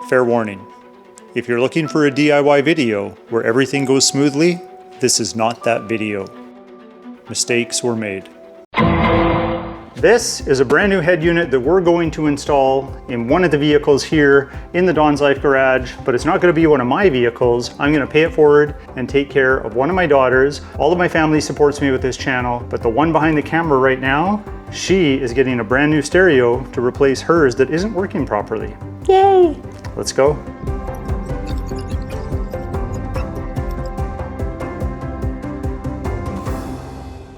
Fair warning, if you're looking for a DIY video where everything goes smoothly, this is not that video. Mistakes were made. This is a brand new head unit that we're going to install in one of the vehicles here in the DONSLIFE garage, but it's not going to be one of my vehicles. I'm going to pay it forward and take care of one of my daughters. All of my family supports me with this channel, but the one behind the camera right now, she is getting a brand new stereo to replace hers that isn't working properly. Yay! Let's go.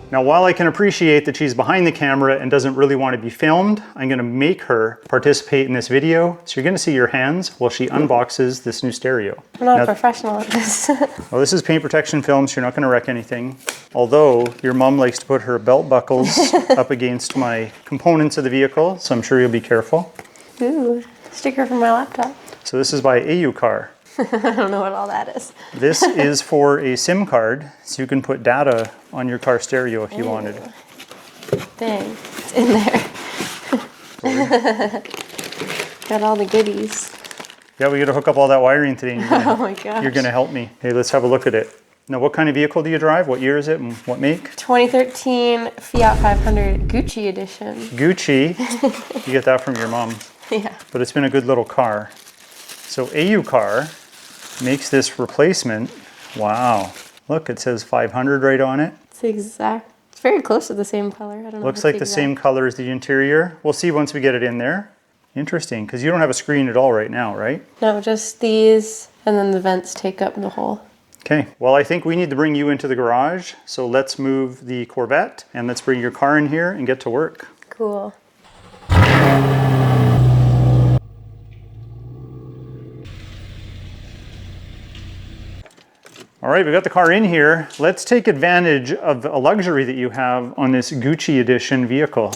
Now, while I can appreciate that she's behind the camera and doesn't really want to be filmed, I'm going to make her participate in this video. So you're going to see your hands while she unboxes this new stereo. I'm not a professional at this. Well, this is paint protection film, so you're not going to wreck anything. Although your mom likes to put her belt buckles up against my components of the vehicle, so I'm sure you'll be careful. Ooh, sticker from my laptop. So this is by Car. I don't know what all that is. This is for a SIM card, so you can put data on your car stereo if you wanted. Dang, it's in there. Got all the goodies. Yeah, we got to hook up all that wiring today. Oh my gosh. You're going to help me. Hey, let's have a look at it. Now, what kind of vehicle do you drive? What year is it and what make? 2013 Fiat 500 Gucci edition. Gucci. You get that from your mom. Yeah. But it's been a good little car. So Car makes this replacement. Wow. Look, it says 500 right on it. It's exact. It's very close to the same color. I don't know. Looks like the same color as the interior. We'll see once we get it in there. Interesting, because you don't have a screen at all right now, right? No, just these, and then the vents take up the whole. Okay, well, I think we need to bring you into the garage. So let's move the Corvette and let's bring your car in here and get to work. Cool. All right, we got the car in here. Let's take advantage of a luxury that you have on this Gucci edition vehicle.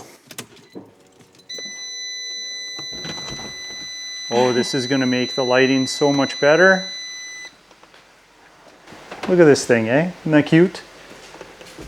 Oh, this is gonna make the lighting so much better. Look at this thing, eh? Isn't that cute?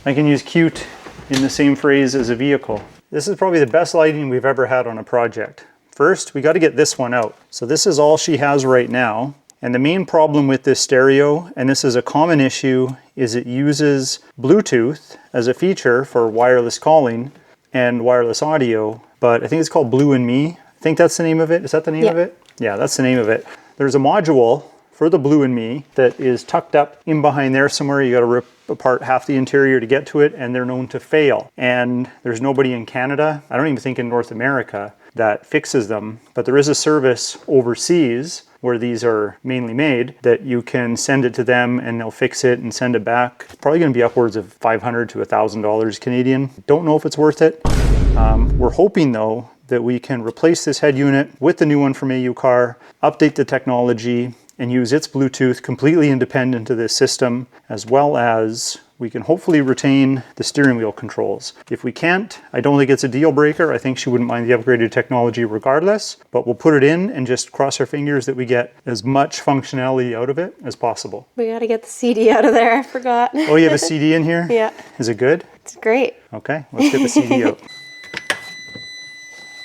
I can use cute in the same phrase as a vehicle. This is probably the best lighting we've ever had on a project. First, we got to get this one out. So this is all she has right now. And the main problem with this stereo, and this is a common issue, is it uses Bluetooth as a feature for wireless calling and wireless audio, but I think it's called Blue&Me. I think that's the name of it. Is that the name of it? Yeah, that's the name of it. There's a module for the Blue&Me that is tucked up in behind there somewhere. You got to rip apart half the interior to get to it, and they're known to fail. And there's nobody in Canada, I don't even think in North America, that fixes them, but there is a service overseas where these are mainly made that you can send it to them and they'll fix it and send it back. It's probably going to be upwards of $500 to $1,000 Canadian. Don't know if it's worth it. We're hoping though that we can replace this head unit with the new one from Car, update the technology, and use its Bluetooth completely independent of this system, as well as we can hopefully retain the steering wheel controls. If we can't, I don't think it's a deal breaker. I think she wouldn't mind the upgraded technology regardless, but we'll put it in and just cross our fingers that we get as much functionality out of it as possible. We got to get the CD out of there. I forgot. Oh, you have a CD in here? Yeah. Is it good? It's great. Okay, let's get the CD out.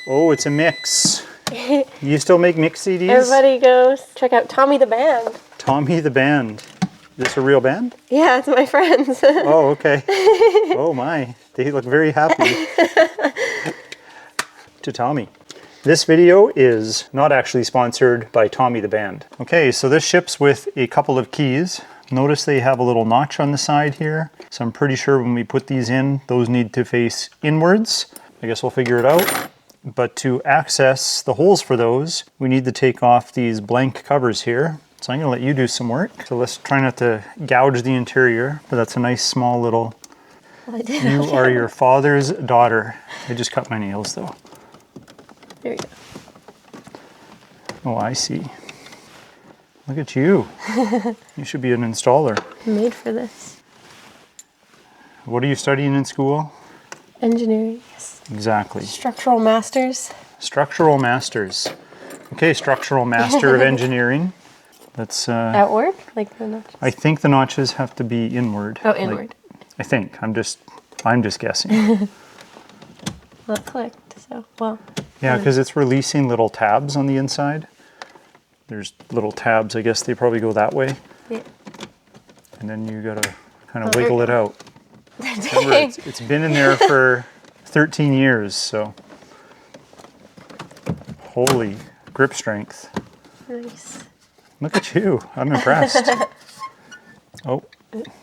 Oh, it's a mix. You still make mix CDs? Everybody goes check out Tommy the Band. Tommy the Band. Is this a real band? Yeah, it's my friends. Oh, okay. Oh my, they look very happy. To Tommy. This video is not actually sponsored by Tommy the Band. Okay, so this ships with a couple of keys. Notice they have a little notch on the side here. So I'm pretty sure when we put these in, those need to face inwards. I guess we'll figure it out. But to access the holes for those, we need to take off these blank covers here. So I'm gonna let you do some work. So let's try not to gouge the interior, but that's a nice small little, you are your father's daughter. I just cut my nails though. There you go. Oh, I see. Look at you. You should be an installer. I'm made for this. What are you studying in school? Engineering, yes. Exactly. Structural masters. Structural masters. Okay, structural master of engineering. That's outward, like the notches. I think the notches have to be inward. Oh, inward. Like, I think. I'm just guessing. Well, it clicked, so well. Yeah, because it's releasing little tabs on the inside. There's little tabs, I guess they probably go that way. Yeah. And then you gotta kind of wiggle it out. Remember, it's been in there for 13 years, so. Holy grip strength. Nice. Look at you, I'm impressed. Oh,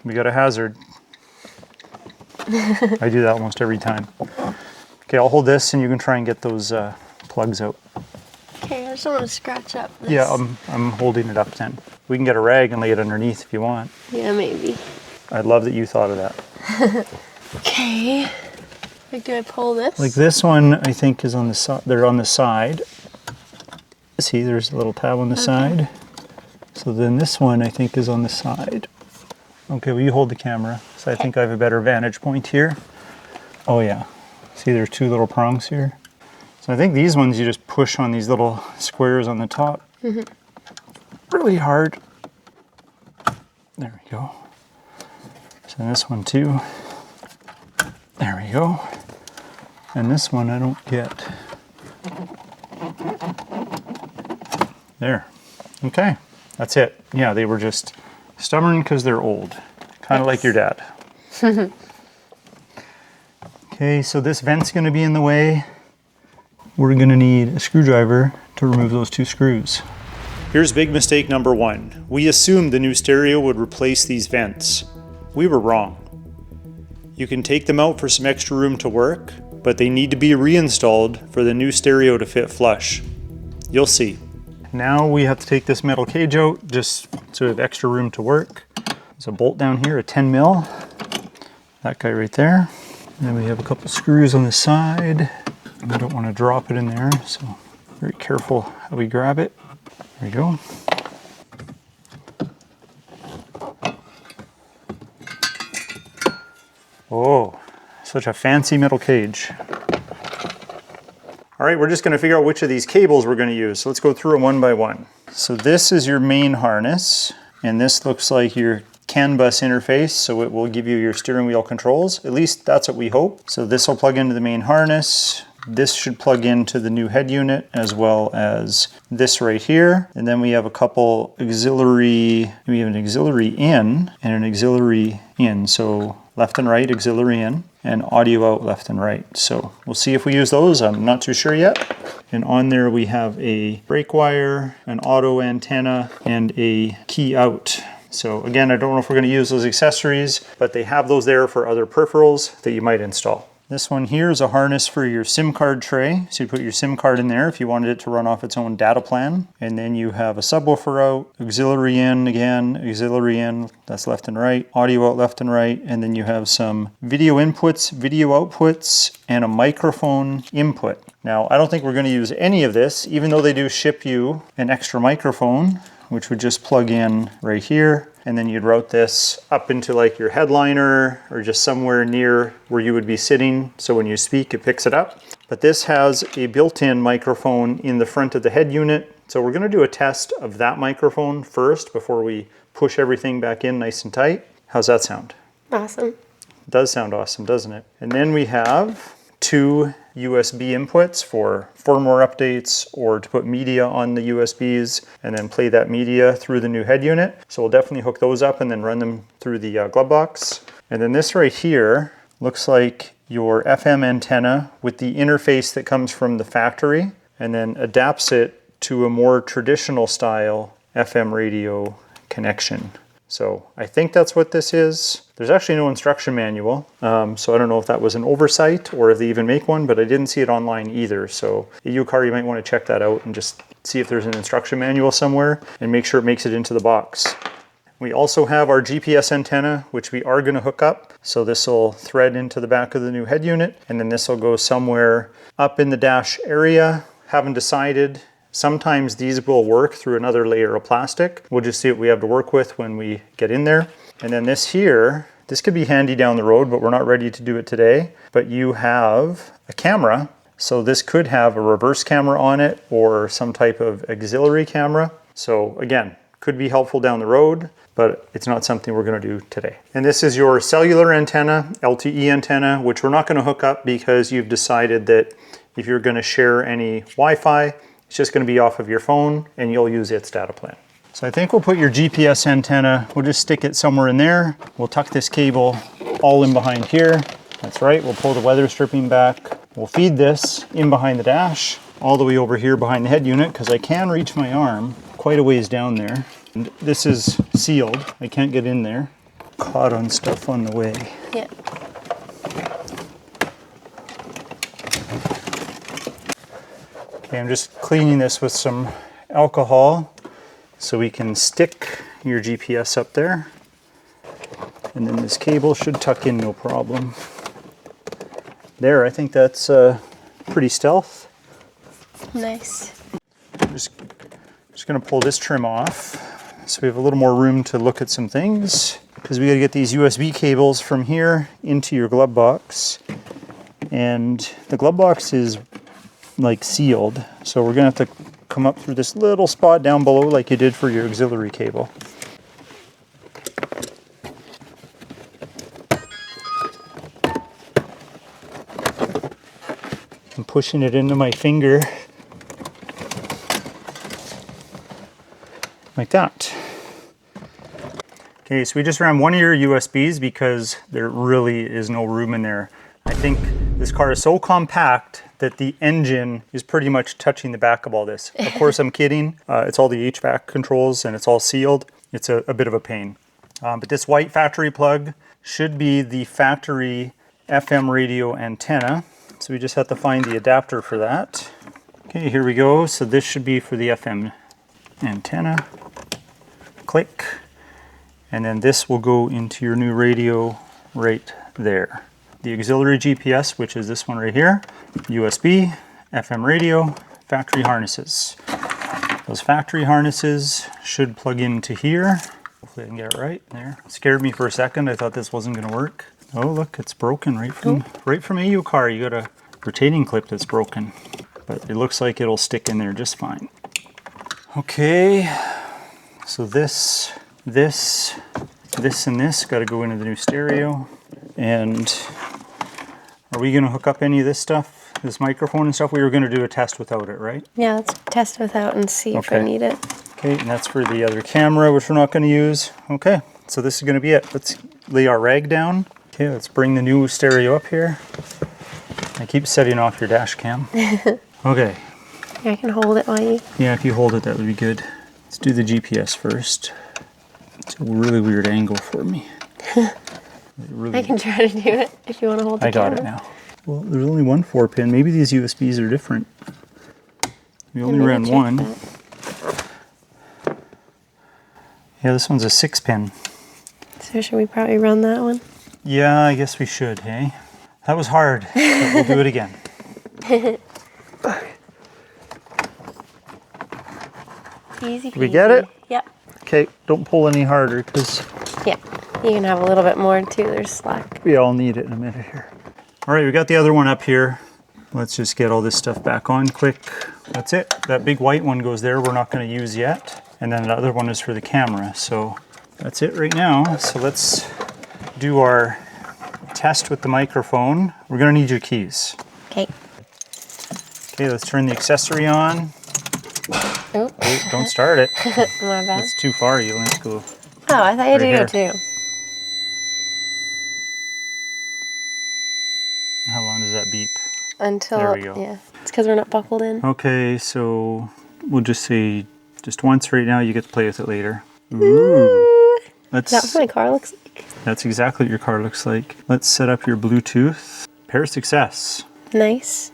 we got a hazard. I do that almost every time. Okay, I'll hold this and you can try and get those plugs out. Okay, I just want to scratch up this. Yeah, I'm holding it up then. We can get a rag and lay it underneath if you want. Yeah, maybe. I love that you thought of that. Okay. Like, do I pull this? Like this one, I think is on the side. They're on the side. See, there's a little tab on the side. So then this one, I think, is on the side. Okay, well, you hold the camera. So I think I have a better vantage point here. Oh yeah. See, there's two little prongs here. So I think these ones you just push on these little squares on the top. Really hard. There we go. So this one too. There we go. And this one I don't get. There. Okay. That's it. Yeah, they were just stubborn because they're old. Kind of like your dad. Okay, so this vent's going to be in the way. We're going to need a screwdriver to remove those two screws. Here's big mistake number one. We assumed the new stereo would replace these vents. We were wrong. You can take them out for some extra room to work, but they need to be reinstalled for the new stereo to fit flush. You'll see. Now we have to take this metal cage out just so we have extra room to work. There's a bolt down here, a 10 mil. That guy right there. And then we have a couple screws on the side. I don't want to drop it in there, so very careful how we grab it. There we go. Oh, such a fancy metal cage. All right, we're just going to figure out which of these cables we're going to use. So let's go through them one by one. So this is your main harness, and this looks like your CAN bus interface, so it will give you your steering wheel controls. At least that's what we hope. So this will plug into the main harness. This should plug into the new head unit, as well as this right here. And then we have a couple auxiliary, we have an auxiliary in and an auxiliary in. So left and right auxiliary in, and audio out left and right. So we'll see if we use those. I'm not too sure yet. And on there we have a brake wire, an auto antenna, and a key out. So again, I don't know if we're going to use those accessories, but they have those there for other peripherals that you might install. This one here is a harness for your SIM card tray. So you put your SIM card in there if you wanted it to run off its own data plan. And then you have a subwoofer out, auxiliary in again, auxiliary in, that's left and right, audio out left and right. And then you have some video inputs, video outputs, and a microphone input. Now, I don't think we're going to use any of this, even though they do ship you an extra microphone, which would just plug in right here. And then you'd route this up into like your headliner or just somewhere near where you would be sitting. So when you speak, it picks it up. But this has a built-in microphone in the front of the head unit. So we're gonna do a test of that microphone first before we push everything back in nice and tight. How's that sound? Awesome. It does sound awesome, doesn't it? And then we have two USB inputs for firmware updates or to put media on the USBs and then play that media through the new head unit. So we'll definitely hook those up and then run them through the glove box. And then this right here looks like your FM antenna with the interface that comes from the factory and then adapts it to a more traditional style FM radio connection. So I think that's what this is. There's actually no instruction manual, so I don't know if that was an oversight or if they even make one, but I didn't see it online either. So at UCar, you might want to check that out and just see if there's an instruction manual somewhere and make sure it makes it into the box. We also have our GPS antenna, which we are going to hook up. So this will thread into the back of the new head unit, and then this will go somewhere up in the dash area. Haven't decided. Sometimes these will work through another layer of plastic. We'll just see what we have to work with when we get in there. And then this here, this could be handy down the road, but we're not ready to do it today. But you have a camera. So this could have a reverse camera on it or some type of auxiliary camera. So again, could be helpful down the road, but it's not something we're going to do today. And this is your cellular antenna, LTE antenna, which we're not going to hook up because you've decided that if you're going to share any Wi-Fi, It's just going to be off of your phone and you'll use its data plan. So I think we'll put your GPS antenna, we'll just stick it somewhere in there. We'll tuck this cable all in behind here. That's right, we'll pull the weather stripping back. We'll feed this in behind the dash, all the way over here behind the head unit, because I can reach my arm quite a ways down there. And this is sealed, I can't get in there. Caught on stuff on the way. Yeah. Okay, I'm just cleaning this with some alcohol so we can stick your GPS up there. And then this cable should tuck in no problem. There, I think that's pretty stealth. Nice. Just gonna pull this trim off so we have a little more room to look at some things, because we gotta get these USB cables from here into your glove box. And the glove box is like sealed, so we're gonna have to come up through this little spot down below like you did for your auxiliary cable. I'm pushing it into my finger like that. Okay, so we just ran one of your USBs because there really is no room in there. I think this car is so compact that the engine is pretty much touching the back of all this. Of course, I'm kidding. It's all the HVAC controls and it's all sealed. It's a bit of a pain. But this white factory plug should be the factory FM radio antenna. So we just have to find the adapter for that. Okay, here we go. So this should be for the FM antenna. Click. And then this will go into your new radio right there. The auxiliary GPS, which is this one right here, USB, FM radio, factory harnesses. Those factory harnesses should plug into here. Hopefully I can get it right there. It scared me for a second. I thought this wasn't going to work. Oh, look, it's broken right from a car. You got a retaining clip that's broken, but it looks like it'll stick in there just fine. Okay, so this, and this got to go into the new stereo. And are we going to hook up any of this stuff, this microphone and stuff? We were going to do a test without it, right? Yeah, let's test without and see if I need it. Okay, and that's for the other camera, which we're not going to use. Okay, so this is going to be it. Let's lay our rag down. Okay, let's bring the new stereo up here. I keep setting off your dash cam. Okay. I can hold it while you... Yeah, if you hold it, that would be good. Let's do the GPS first. It's a really weird angle for me. I can try to do it if you want to hold the camera. I got it now. Well, there's only one 4-pin. Maybe these USBs are different. We only ran one. Yeah, this one's a 6-pin. So should we probably run that one? Yeah, I guess we should, hey? That was hard, but we'll do it again. Easy peasy. Did we get it? Yep. Okay, don't pull any harder, because... Yeah, you can have a little bit more too, there's slack. We all need it in a minute here. All right, we got the other one up here. Let's just get all this stuff back on quick. That's it. That big white one goes there, we're not going to use yet. And then the other one is for the camera, so that's it right now. So let's do our test with the microphone. We're going to need your keys. Okay. Okay, let's turn the accessory on. Oh, don't start it. My bad. It's too far, you'll have to go. Oh, I thought you had to go too. How long does that beep? Until, there we go. Yeah, it's because we're not buckled in. Okay, so we'll just say just once right now, you get to play with it later. Ooh. Is that what my car looks like? That's exactly what your car looks like. Let's set up your Bluetooth. Pair success. Nice.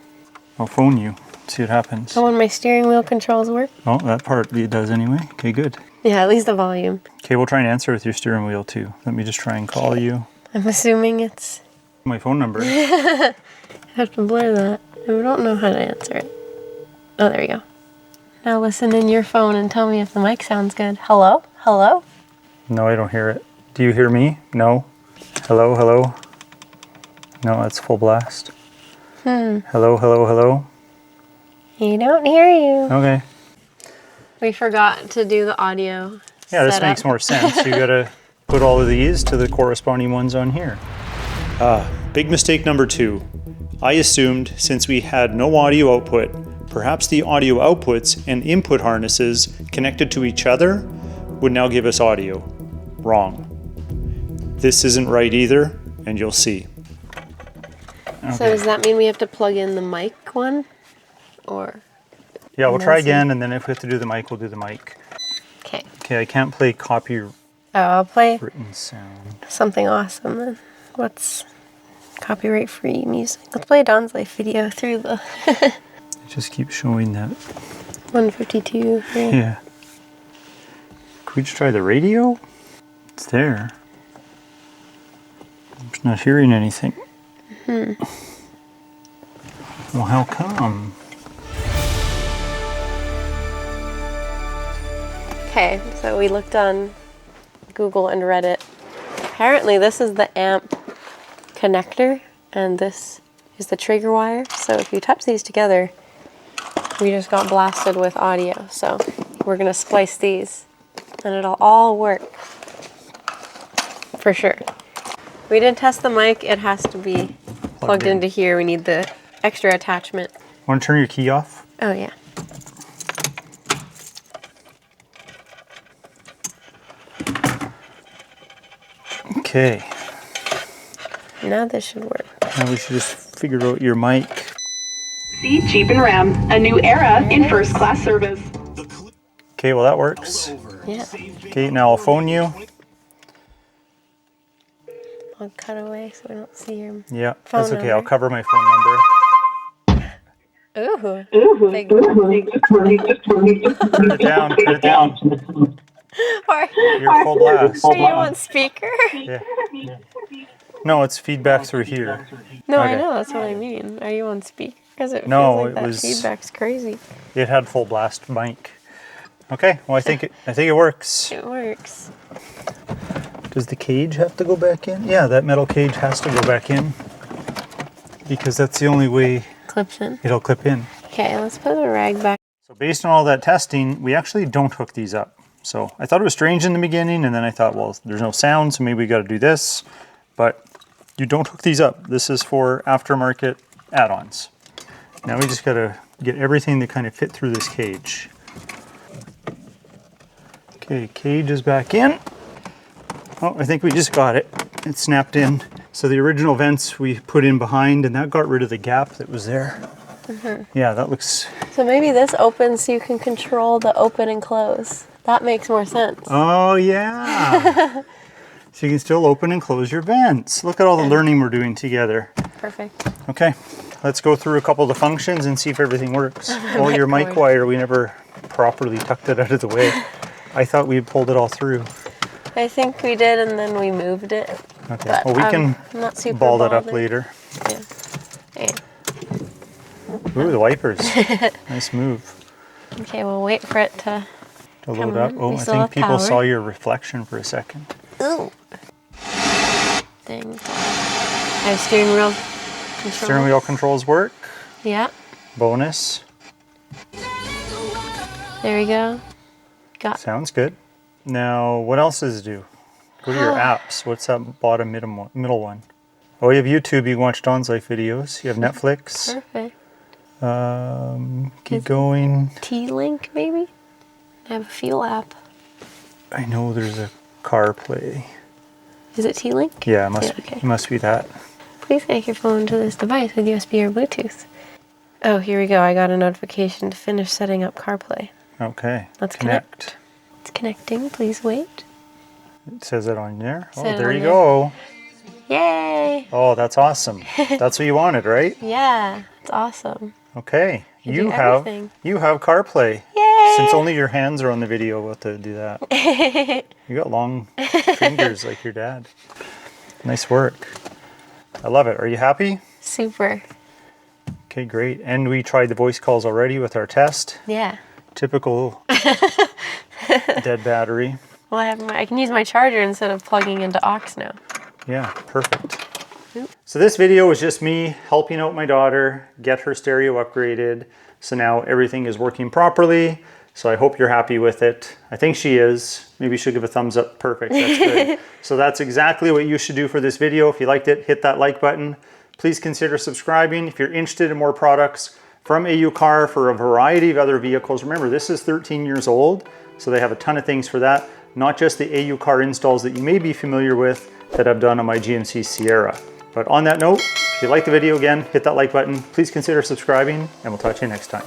I'll phone you, see what happens. Oh, when my steering wheel controls work? Oh, that part it does anyway. Okay, good. Yeah, at least the volume. Okay, we'll try and answer with your steering wheel too. Let me just try and call you. I'm assuming it's... My phone number. I have to blur that. I don't know how to answer it. Oh, there we go. Now listen in your phone and tell me if the mic sounds good. Hello? Hello? No, I don't hear it. Do you hear me? No. Hello, hello? No, that's full blast. Hello, hello, hello? He don't hear you. Okay. We forgot to do the audio. Yeah, this makes more sense. You gotta put all of these to the corresponding ones on here. Big mistake number 2. I assumed since we had no audio output perhaps the audio outputs and input harnesses connected to each other would now give us audio. Wrong. This isn't right either, and you'll see. Okay. So does that mean we have to plug in the mic one? Or? Yeah, we'll try again, and then if we have to do the mic, we'll do the mic. Okay. Okay, I can't play copywritten I'll play sound. something awesome then. What's copyright free music? Let's play a DONSLIFE video through the It just keeps showing that. 152. Right? Yeah. Could we just try the radio? It's there. I'm just not hearing anything. Well, how come? Okay, so we looked on Google and Reddit. Apparently this is the amp connector and this is the trigger wire. So if you touch these together, we just got blasted with audio. So we're gonna splice these and it'll all work for sure. We didn't test the mic. It has to be plugged into here. We need the extra attachment. Want to turn your key off? Oh yeah. Okay. Now this should work. Now we should just figure out your mic. See Jeep and Ram, a new era in first class service. Okay, well that works. Yeah. Okay, now I'll phone you. I'll cut away so we don't see your Yeah, phone that's okay. number. I'll cover my phone number. Ooh. Big. Turn it down, turn it down. You're full blast. Are you on speaker? Yeah. No, it's feedback through here. No, I Okay. know, that's what I mean. Are you on speaker? Because it No, feels like it that was- feedback's crazy. It had full blast mic. Okay, well I think it works. It works. Does the cage have to go back in? Yeah, that metal cage has to go back in because that's the only way Clips in. it'll clip in. Okay, let's put the rag back. So based on all that testing, we actually don't hook these up. So I thought it was strange in the beginning, and then I thought, well, there's no sound, so maybe we got to do this. But you don't hook these up. This is for aftermarket add-ons. Now we just got to get everything to kind of fit through this cage. Okay, cage is back in. Oh, I think we just got it. It snapped in. So the original vents we put in behind, and that got rid of the gap that was there. Yeah, that looks... So maybe this opens so you can control the open and close. That makes more sense. Oh, yeah. So you can still open and close your vents. Look at all the learning we're doing together. Perfect. Okay, let's go through a couple of the functions and see if everything works. Well, your mic wire, we never properly tucked it out of the way. I thought we had pulled it all through. I think we did, and then we moved it. Okay, But well, we can I'm not super ball that up bothered. later. Yeah. Yeah. Ooh, the wipers. Nice move. Okay, we'll wait for it to... To Come load up. on, Oh, we I still think have people power. saw your reflection for a second. Ooh. Dang. I have steering wheel control. Steering wheel controls work. Yeah. Bonus. There we go. Got Sounds good. Now, what else does it do? Go to your apps. What's that bottom middle one? Oh, you have YouTube. You can watch DONSLIFE videos. You have Netflix. perfect. Keep going. T-Link, maybe? I have a fuel app. I know there's a CarPlay. Is it T-Link? Yeah, it must be that. Please connect your phone to this device with USB or Bluetooth. Oh, here we go. I got a notification to finish setting up CarPlay. Okay. Let's connect. connect. It's connecting. Please wait. It says it on there. Oh, Said it there on you there. go. Yay! Oh, that's awesome. That's what you wanted, right? Yeah, it's awesome. Okay. You You do have everything. CarPlay. Yay! Since only your hands are on the video, we'll have to do that. You got long fingers like your dad. Nice work. I love it. Are you happy? Super. Okay, great. And we tried the voice calls already with our test. Yeah. Typical dead battery. Well, I can use my charger instead of plugging into aux now. Yeah, perfect. So this video was just me helping out my daughter get her stereo upgraded. So now everything is working properly. So I hope you're happy with it. I think she is. Maybe she'll give a thumbs up. Perfect, that's good. So that's exactly what you should do for this video. If you liked it, hit that like button. Please consider subscribing. If you're interested in more products, from AU Car for a variety of other vehicles. Remember, this is 13 years old, so they have a ton of things for that. Not just the AU Car installs that you may be familiar with that I've done on my GMC Sierra. But on that note, if you like the video, again, hit that like button. Please consider subscribing, and we'll talk to you next time.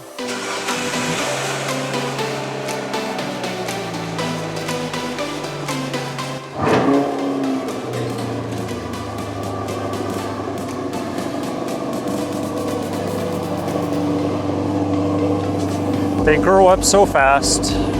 They grow up so fast.